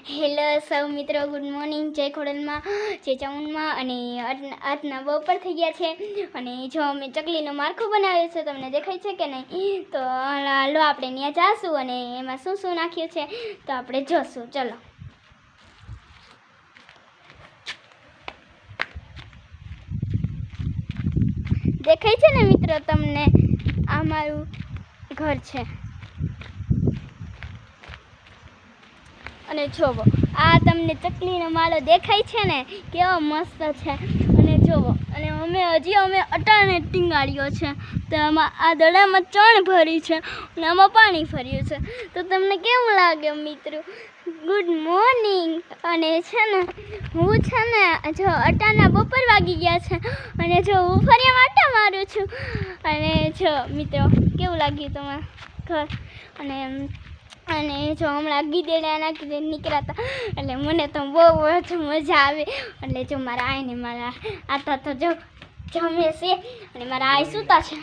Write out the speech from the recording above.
Hello સૌ મિત્રો, good morning. જય ખોડલમાં, જય ચામુંડમાં. અને આજના બપોર થઈ ગયા છે અને જો અમે ચકલીનો માળખું બનાવ્યો છે, તમને દેખાય છે કે નહીં? તો લો આપણે ત્યાં જાશું અને એમાં શું શું નાખ્યું છે તો આપણે જોશું. ચલો, દેખાય છે ને મિત્રો તમને? આ મારું ઘર છે અને જોવો, આ તમને ચકલીનો માળો દેખાય છે ને, કેવો મસ્ત છે. અને જોવો, અને અમે અટાણે ટીંગાળ્યો છે, તો આમાં આ દડામાં ચણ ભરી છે અને આમાં પાણી ભર્યું છે. તો તમને કેવું લાગે મિત્રો? Good morning. અને છે ને હું છે ને જો અટાણા બપોર વાગી ગયા છે અને જો હું ફરી આટા મારું છું. અને જો મિત્રો કેવું લાગ્યું તમારું ઘર? અને જો હમણાં ગીદેડાના નીકળ્યા હતા એટલે મને તો બહુ જ મજા આવે. એટલે જો મારા આઈને મારા આતા તો જો જમે છે અને મારા આઈ સૂતા છે.